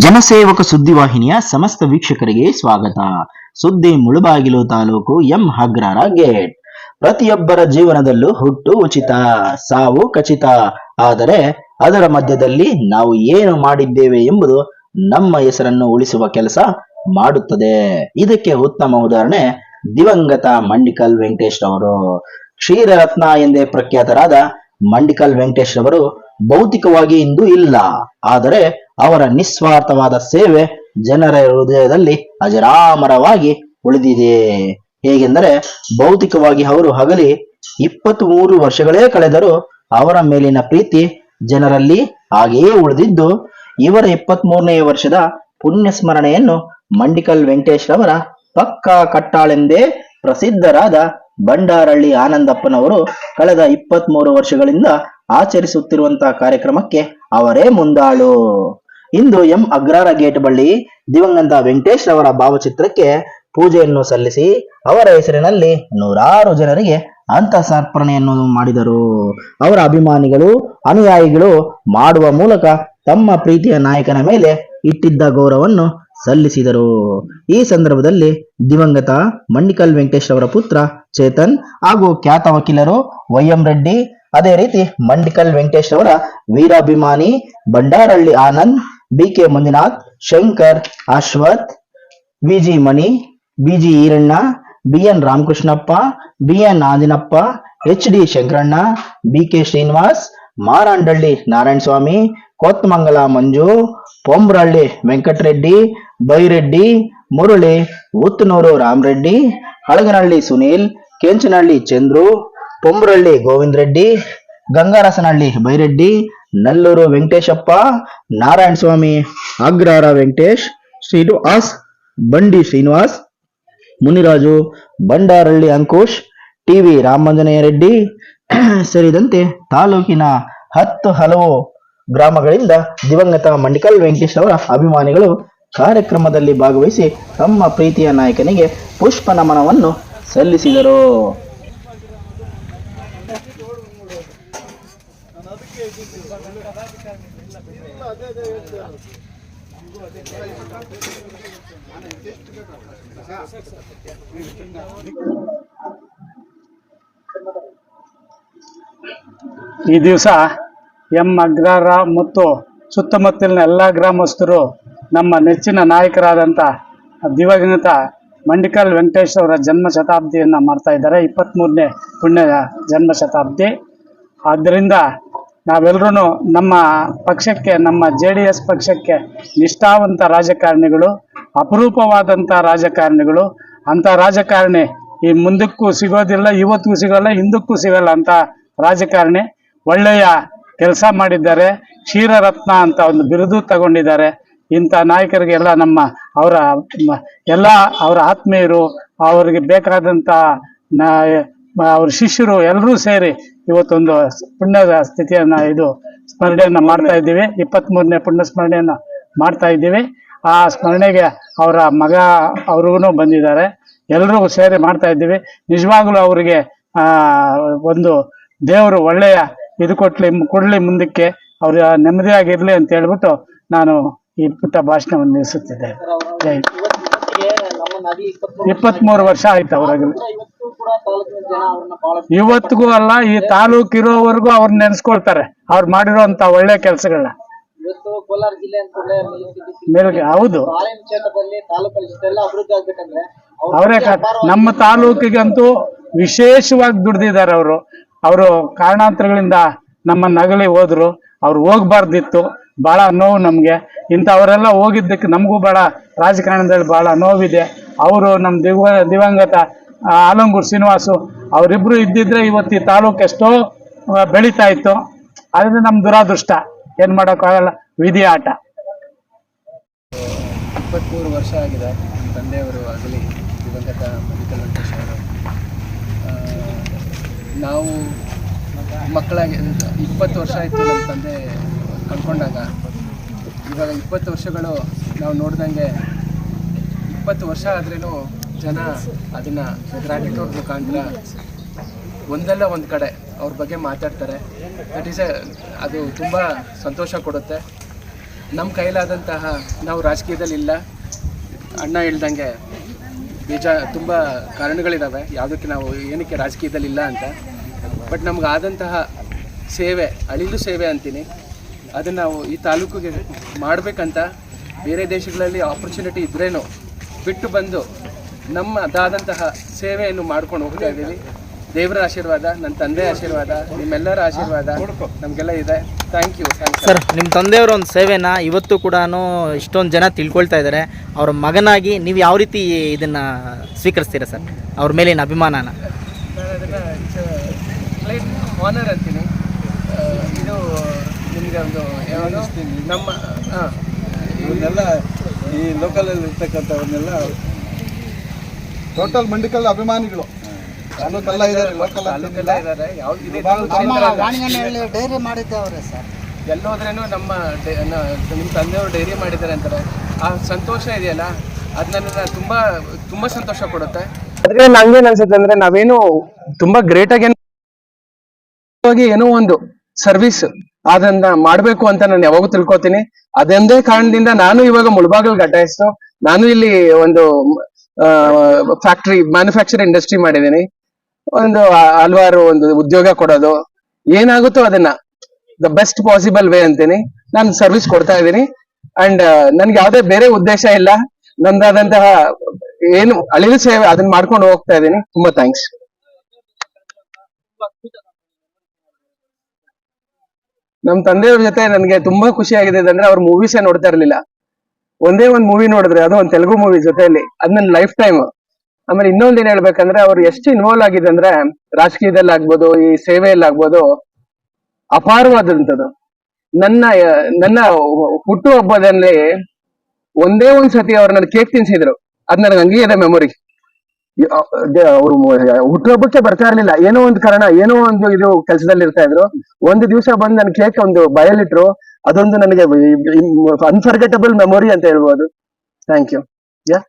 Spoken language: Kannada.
ಜನಸೇವಕ ಸುದ್ದಿವಾಹಿನಿಯ ಸಮಸ್ತ ವೀಕ್ಷಕರಿಗೆ ಸ್ವಾಗತ. ಸುದ್ದಿ ಮುಳುಬಾಗಿಲು ತಾಲೂಕು ಎಂ ಅಗ್ರಹಾರ ಗೇಟ್. ಪ್ರತಿಯೊಬ್ಬರ ಜೀವನದಲ್ಲೂ ಹುಟ್ಟು ಉಚಿತ, ಸಾವು ಖಚಿತ. ಆದರೆ ಅದರ ಮಧ್ಯದಲ್ಲಿ ನಾವು ಏನು ಮಾಡಿದ್ದೇವೆ ಎಂಬುದು ನಮ್ಮ ಹೆಸರನ್ನು ಉಳಿಸುವ ಕೆಲಸ ಮಾಡುತ್ತದೆ. ಇದಕ್ಕೆ ಉತ್ತಮ ಉದಾಹರಣೆ ದಿವಂಗತ ಮಂಡಿಕಲ್ ವೆಂಕಟೇಶ್ ರವರು. ಕ್ಷೀರರತ್ನ ಎಂದೇ ಪ್ರಖ್ಯಾತರಾದ ಮಂಡಿಕಲ್ ವೆಂಕಟೇಶ್ ರವರು ಭೌತಿಕವಾಗಿ ಇಂದು ಇಲ್ಲ. ಆದರೆ ಅವರ ನಿಸ್ವಾರ್ಥವಾದ ಸೇವೆ ಜನರ ಹೃದಯದಲ್ಲಿ ಅಜರಾಮರವಾಗಿ ಉಳಿದಿದೆ. ಹೇಗೆಂದರೆ ಭೌತಿಕವಾಗಿ ಅವರು ಅಗಲಿ 23 ವರ್ಷಗಳೇ ಕಳೆದರೂ ಅವರ ಮೇಲಿನ ಪ್ರೀತಿ ಜನರಲ್ಲಿ ಹಾಗೆಯೇ ಉಳಿದಿದ್ದು, ಇವರ 23ನೇ ವರ್ಷದ ಪುಣ್ಯ ಸ್ಮರಣೆಯನ್ನು ಮಂಡಿಕಲ್ ವೆಂಕಟೇಶ್ ರವರ ಪಕ್ಕಾ ಕಟ್ಟಾಳೆಂದೇ ಪ್ರಸಿದ್ಧರಾದ ಬಂಡಾರಹಳ್ಳಿ ಆನಂದಪ್ಪನವರು ಕಳೆದ 23 ವರ್ಷಗಳಿಂದ ಆಚರಿಸುತ್ತಿರುವಂತಹ ಕಾರ್ಯಕ್ರಮಕ್ಕೆ ಅವರೇ ಮುಂದಾಳು. ಇಂದು ಎಂ ಅಗ್ರಹಾರ ಗೇಟ್ ಬಳಿ ದಿವಂಗತ ವೆಂಕಟೇಶ್ ರವರ ಭಾವಚಿತ್ರಕ್ಕೆ ಪೂಜೆಯನ್ನು ಸಲ್ಲಿಸಿ ಅವರ ಹೆಸರಿನಲ್ಲಿ ನೂರಾರು ಜನರಿಗೆ ಅಂತಃಸಮರ್ಪಣೆಯನ್ನು ಮಾಡಿದರು. ಅವರ ಅಭಿಮಾನಿಗಳು, ಅನುಯಾಯಿಗಳು ಮಾಡುವ ಮೂಲಕ ತಮ್ಮ ಪ್ರೀತಿಯ ನಾಯಕನ ಮೇಲೆ ಇಟ್ಟಿದ್ದ ಗೌರವವನ್ನು ಸಲ್ಲಿಸಿದರು. ಈ ಸಂದರ್ಭದಲ್ಲಿ ದಿವಂಗತ ಮಂಡಿಕಲ್ ವೆಂಕಟೇಶ್ ಅವರ ಪುತ್ರ ಚೇತನ್ ಹಾಗೂ ಖ್ಯಾತ ವಕೀಲರು ವೈ.ಎಂ. ರೆಡ್ಡಿ, ಅದೇ ರೀತಿ ಮಂಡಿಕಲ್ ವೆಂಕಟೇಶ್ ಅವರ ವೀರಾಭಿಮಾನಿ Bandarahalli Anand, B K. Manjunath, Shankar, Ashwath, V G. Mani, B G. Eranna, B N. Ramakrishnappa, B N. Anjinappa, H D. Shankaranna, B K. Srinivas, Marandahalli Narayanaswamy, Kothmangala Manju, Pombrahalli Venkatareddy, Byreddy, Murali, Uttanur Ramareddy, Halaganahalli Sunil, Kenchanahalli Chandru, Pombrahalli Govinda Reddy, Gangarasanahalli Byreddy, Nallur Venkateshappa, Narayanaswamy, Agrahara Venkatesh, Srinivas, Bandi Srinivas, Muniraju, Bandarahalli Ankush, T V. Ramanjaneya Reddy ಸೇರಿದಂತೆ ತಾಲೂಕಿನ 10 ಹಲವು ಗ್ರಾಮಗಳಿಂದ ದಿವಂಗತ ಮಂಡಿಕಲ್ ವೆಂಕಟೇಶ್ ಅವರ ಅಭಿಮಾನಿಗಳು ಕಾರ್ಯಕ್ರಮದಲ್ಲಿ ಭಾಗವಹಿಸಿ ತಮ್ಮ ಪ್ರೀತಿಯ ನಾಯಕನಿಗೆ ಪುಷ್ಪ ನಮನವನ್ನು ಸಲ್ಲಿಸಿದರು. ಈ ದಿವಸ ಎಂ ಅಗ್ರಹಾರ ಮತ್ತು ಸುತ್ತಮುತ್ತಲಿನ ಎಲ್ಲ ಗ್ರಾಮಸ್ಥರು ನಮ್ಮ ನೆಚ್ಚಿನ ನಾಯಕರಾದಂಥ ದಿವಂಗತ ಮಂಡಿಕಲ್ ವೆಂಕಟೇಶ್ ಅವರ ಜನ್ಮ ಶತಾಬ್ದಿಯನ್ನು ಮಾಡ್ತಾ ಇದ್ದಾರೆ. 23ನೇ ಪುಣ್ಯ ಜನ್ಮ ಶತಾಬ್ದಿ. ಆದ್ದರಿಂದ ನಾವೆಲ್ಲರೂ ನಮ್ಮ ಪಕ್ಷಕ್ಕೆ, ನಮ್ಮ JDS ಪಕ್ಷಕ್ಕೆ ನಿಷ್ಠಾವಂತ ರಾಜಕಾರಣಿಗಳು, ಅಪರೂಪವಾದಂಥ ರಾಜಕಾರಣಿಗಳು. ಅಂಥ ರಾಜಕಾರಣಿ ಈ ಮುಂದಕ್ಕೂ ಸಿಗೋದಿಲ್ಲ, ಇವತ್ತಿಗೂ ಸಿಗೋಲ್ಲ, ಹಿಂದಕ್ಕೂ ಸಿಗಲ್ಲ ಅಂತ ರಾಜಕಾರಣಿ. ಒಳ್ಳೆಯ ಕೆಲಸ ಮಾಡಿದ್ದಾರೆ. ಕ್ಷೀರರತ್ನ ಅಂತ ಒಂದು ಬಿರುದು ತಗೊಂಡಿದ್ದಾರೆ. ಇಂಥ ನಾಯಕರಿಗೆಲ್ಲ ಅವರ ಆತ್ಮೀಯರು, ಅವರಿಗೆ ಬೇಕಾದಂಥ ಅವ್ರ ಶಿಷ್ಯರು ಎಲ್ಲರೂ ಸೇರಿ ಇವತ್ತೊಂದು ಪುಣ್ಯದ ಸ್ಥಿತಿಯನ್ನು ಸ್ಮರಣೆಯನ್ನು ಮಾಡ್ತಾ ಇದ್ದೀವಿ. 23ನೇ ಪುಣ್ಯ ಸ್ಮರಣೆಯನ್ನು ಮಾಡ್ತಾ ಇದ್ದೀವಿ. ಆ ಸ್ಮರಣೆಗೆ ಅವರ ಮಗ ಅವ್ರಿಗೂ ಬಂದಿದ್ದಾರೆ. ಎಲ್ಲರೂ ಸೇರಿ ಮಾಡ್ತಾ ಇದ್ದೀವಿ. ನಿಜವಾಗ್ಲೂ ಅವರಿಗೆ ಒಂದು ದೇವರು ಒಳ್ಳೆಯ ಇದು ಕೊಡಲಿ, ಮುಂದಕ್ಕೆ ಅವ್ರ ನೆಮ್ಮದಿಯಾಗಿರ್ಲಿ ಅಂತ ಹೇಳ್ಬಿಟ್ಟು ನಾನು ಈ ಪುಟ್ಟ ಭಾಷಣವನ್ನು ನಿಲ್ಲಿಸುತ್ತಿದ್ದೇನೆ. 23 ವರ್ಷ ಆಯ್ತು ಅವ್ರಿಗೆ. ಇವತ್ತಿಗೂ ಅಲ್ಲ, ಈ ತಾಲೂಕು ಇರೋವರೆಗೂ ಅವ್ರನ್ನ ನೆನೆಸ್ಕೊಳ್ತಾರೆ, ಅವ್ರು ಮಾಡಿರೋಂತ ಒಳ್ಳೆ ಕೆಲಸಗಳನ್ನ. ಹೌದು, ಅವರೇ ನಮ್ಮ ತಾಲೂಕಿಗಂತೂ ವಿಶೇಷವಾಗಿ ದುಡ್ದಿದ್ದಾರೆ. ಅವರು ಕಾರಣಾಂತರಗಳಿಂದ ನಮ್ಮನ್ನ ನಗಲಿ ಹೋದ್ರು. ಅವ್ರು ಹೋಗ್ಬಾರ್ದಿತ್ತು. ಬಹಳ ನೋವು ನಮ್ಗೆ. ಇಂಥವರೆಲ್ಲ ಹೋಗಿದ್ದಕ್ಕೆ ನಮಗೂ ಬಹಳ ರಾಜಕಾರಣದಲ್ಲಿ ಬಹಳ ನೋವಿದೆ. ಅವರು ನಮ್ಮ ದಿವಂಗತ ಆಲಂಗೂರು ಶ್ರೀನಿವಾಸು ಅವರಿಬ್ರು ಇದ್ದಿದ್ರೆ ಇವತ್ತು ಈ ತಾಲೂಕು ಎಷ್ಟೋ ಬೆಳೀತಾ ಇತ್ತು. ಅದರಿಂದ ನಮ್ಮ ದುರಾದೃಷ್ಟ, ಏನ್ ಮಾಡೋಕ್ಕಾಗಲ್ಲ, ವಿಧಿ ಆಟ. 23 ವರ್ಷ ಆಗಿದೆ ನಮ್ಮ ತಂದೆಯವರು ಆಗಲಿ ದಿವಂಗತ ಮಂಡಿಕಲ್ ವೆಂಕಟೇಶ್ ಅವರು. ನಾವು ಮಕ್ಕಳಾಗಿ 20 ವರ್ಷ ಆಯಿತು ನಮ್ಮ ತಂದೆ ಕಳ್ಕೊಂಡಾಗ. ಇವಾಗ 20 ವರ್ಷಗಳು ನಾವು ನೋಡ್ದಂಗೆ 20 ವರ್ಷ ಆದ್ರೂ ಜನ ಅದನ್ನು ಗ್ರ್ಯಾಟಿಟ್ಯೂಡ್ ಮುಖಾಂತರ ಒಂದಲ್ಲ ಒಂದು ಕಡೆ ಅವ್ರ ಬಗ್ಗೆ ಮಾತಾಡ್ತಾರೆ. ಅದು ತುಂಬ ಸಂತೋಷ ಕೊಡುತ್ತೆ. ನಮ್ಮ ಕೈಲಾದಂತಹ ನಾವು ರಾಜಕೀಯದಲ್ಲಿ ಇಲ್ಲ. ಅಣ್ಣ ಹೇಳ್ದಂಗೆ ತುಂಬ ಕಾರಣಗಳಿದ್ದಾವೆ ಯಾವುದಕ್ಕೆ ನಾವು ಏನಕ್ಕೆ ರಾಜಕೀಯದಲ್ಲಿ ಇಲ್ಲ ಅಂತ. ಬಟ್ ನಮಗಾದಂತಹ ಸೇವೆ, ಅಳಿಲು ಸೇವೆ ಅಂತೀನಿ, ಅದನ್ನು ನಾವು ಈ ತಾಲೂಕಿಗೆ ಮಾಡಬೇಕಂತ ಬೇರೆ ದೇಶಗಳಲ್ಲಿ ಆಪರ್ಚುನಿಟಿ ಇದ್ರೇನು ಬಿಟ್ಟು ಬಂದು ನಮ್ಮದಾದಂತಹ ಸೇವೆಯನ್ನು ಮಾಡ್ಕೊಂಡು ಹೋಗ್ತಾ ಇದ್ದೀವಿ. ದೇವರ ಆಶೀರ್ವಾದ, ನನ್ನ ತಂದೆ ಆಶೀರ್ವಾದ, ನಿಮ್ಮೆಲ್ಲರ ಆಶೀರ್ವಾದ ನಮಗೆಲ್ಲ ಇದೆ. Thank you. ಸರ್, ನಿಮ್ಮ ತಂದೆಯವರ ಒಂದು ಸೇವೆನ ಇವತ್ತು ಕೂಡ ಇಷ್ಟೊಂದು ಜನ ತಿಳ್ಕೊಳ್ತಾ ಇದ್ದಾರೆ. ಅವರ ಮಗನಾಗಿ ನೀವು ಯಾವ ರೀತಿ ಇದನ್ನು ಸ್ವೀಕರಿಸ್ತೀರಾ ಸರ್, ಅವ್ರ ಮೇಲಿನ ಅಭಿಮಾನನ? ನಾನು ಅದನ್ನು ಗ್ರೇಟ್ ಆನರ್ ಅಂತೀನಿ. ಇದು ನಿಮಗೆ ಒಂದು ಯಾವುದು ನಮ್ಮ ಇವನ್ನೆಲ್ಲ ಈ ಲೋಕಲಲ್ಲಿ ಇರ್ತಕ್ಕಂಥವನ್ನೆಲ್ಲ ಟೋಟಲ್ ಮಂಡಿಕಲ್ ಅಭಿಮಾನಿಗಳು ತಾಲೂಕೆಲ್ಲ ಇದ್ದಾರೆ, ಲೋಕಲ್ ತಾಲೂಕೆಲ್ಲ ಇದ್ದಾರೆ. ಯಾವ್ದು ಇದೆ ಡೈರಿ ಮಾಡಿದ್ದೇವ್ರೆ ಸರ್. ಎಲ್ಲೋದ್ರೇನು ನಿಮ್ಮ ತಂದೆಯವರು ಡೈರಿ ಮಾಡಿದ್ದಾರೆ ಅಂತಾರೆ. ಆ ಸಂತೋಷ ಇದೆಯಲ್ಲ, ಅದು ನನ್ನನ್ನು ತುಂಬ ಸಂತೋಷ ಕೊಡುತ್ತೆ. ಅದ್ರಲ್ಲಿ ನಂಗೇನ್ ಅನ್ಸುತ್ತೆ ಅಂದ್ರೆ, ನಾವೇನು ತುಂಬಾ ಗ್ರೇಟ್ ಆಗಿ ಏನೋ ಒಂದು ಸರ್ವಿಸ್ ಅದನ್ನ ಮಾಡ್ಬೇಕು ಅಂತ ನಾನು ಯಾವಾಗೂ ತಿಳ್ಕೊತೀನಿ. ಅದೊಂದೇ ಕಾರಣದಿಂದ ನಾನು ಇವಾಗ ಮುಳಬಾಗಿಲು ಘಟಾಯಿಸ್ತು. ನಾನು ಇಲ್ಲಿ ಒಂದು ಫ್ಯಾಕ್ಟ್ರಿ, ಮ್ಯಾನುಫ್ಯಾಕ್ಚರ್ ಇಂಡಸ್ಟ್ರಿ ಮಾಡಿದ್ದೀನಿ. ಒಂದು ಹಲವಾರು ಒಂದು ಉದ್ಯೋಗ ಕೊಡೋದು, ಏನಾಗುತ್ತೋ ಅದನ್ನ ದ ಬೆಸ್ಟ್ ಪಾಸಿಬಲ್ ವೇ ಅಂತೀನಿ ನಾನು ಸರ್ವಿಸ್ ಕೊಡ್ತಾ ಇದ್ದೀನಿ. ಅಂಡ್ ನನ್ಗೆ ಯಾವ್ದೇ ಬೇರೆ ಉದ್ದೇಶ ಇಲ್ಲ. ನಂದಾದಂತಹ ಏನು ಅಳಿಲು ಸೇವೆ ಅದನ್ನ ಮಾಡ್ಕೊಂಡು ಹೋಗ್ತಾ ಇದ್ದೀನಿ. ತುಂಬಾ ಥ್ಯಾಂಕ್ಸ್. ನಮ್ ತಂದೆಯವ್ರ ಜೊತೆ ನನ್ಗೆ ತುಂಬಾ ಖುಷಿ ಆಗಿದೆ ಅಂದ್ರೆ, ಅವ್ರ ಮೂವೀಸೇ ನೋಡ್ತಾ ಇರ್ಲಿಲ್ಲ. ಒಂದೇ ಒಂದ್ ಮೂವಿ ನೋಡಿದ್ರೆ, ಅದು ಒಂದ್ ತೆಲುಗು ಮೂವಿ ಜೊತೆಯಲ್ಲಿ, ಅದ್ ನನ್ ಲೈಫ್ ಟೈಮ್. ಆಮೇಲೆ ಇನ್ನೊಂದ್ ಏನ್ ಹೇಳ್ಬೇಕಂದ್ರೆ, ಅವ್ರು ಎಷ್ಟು ಇನ್ವಾಲ್ವ್ ಆಗಿದೆ ಅಂದ್ರೆ, ರಾಜಕೀಯದಲ್ಲಿ ಆಗ್ಬೋದು, ಈ ಸೇವೆಯಲ್ಲಿ ಆಗ್ಬೋದು, ಅಪಾರವಾದಂಥದ್ದು. ನನ್ನ ಹುಟ್ಟು ಹಬ್ಬದಲ್ಲಿ ಒಂದೇ ಒಂದ್ ಸತಿ ಅವ್ರು ನನ್ ಕೇಕ್ ತಿನ್ಸಿದ್ರು. ಅದ್ ನನಗೆ ಹಂಗೆ ಇದೆ ಮೆಮೊರಿ. ಅವ್ರು ಹುಟ್ಟುಹಬ್ಬಕ್ಕೆ ಬರ್ತಾ ಇರ್ಲಿಲ್ಲ, ಏನೋ ಒಂದು ಕಾರಣ, ಏನೋ ಒಂದು ಇದು ಕೆಲಸದಲ್ಲಿ ಇರ್ತಾ ಇದ್ರು. ಒಂದು ದಿವಸ ಬಂದು ನನ್ ಕೇಕ್ ಒಂದು ಬಯಲಿಟ್ರು. ಅದೊಂದು ನನಗೆ ಅನ್ಫರ್ಗೆಟಬಲ್ ಮೆಮೊರಿ ಅಂತ ಹೇಳ್ಬೋದು. Thank you. ಯಾ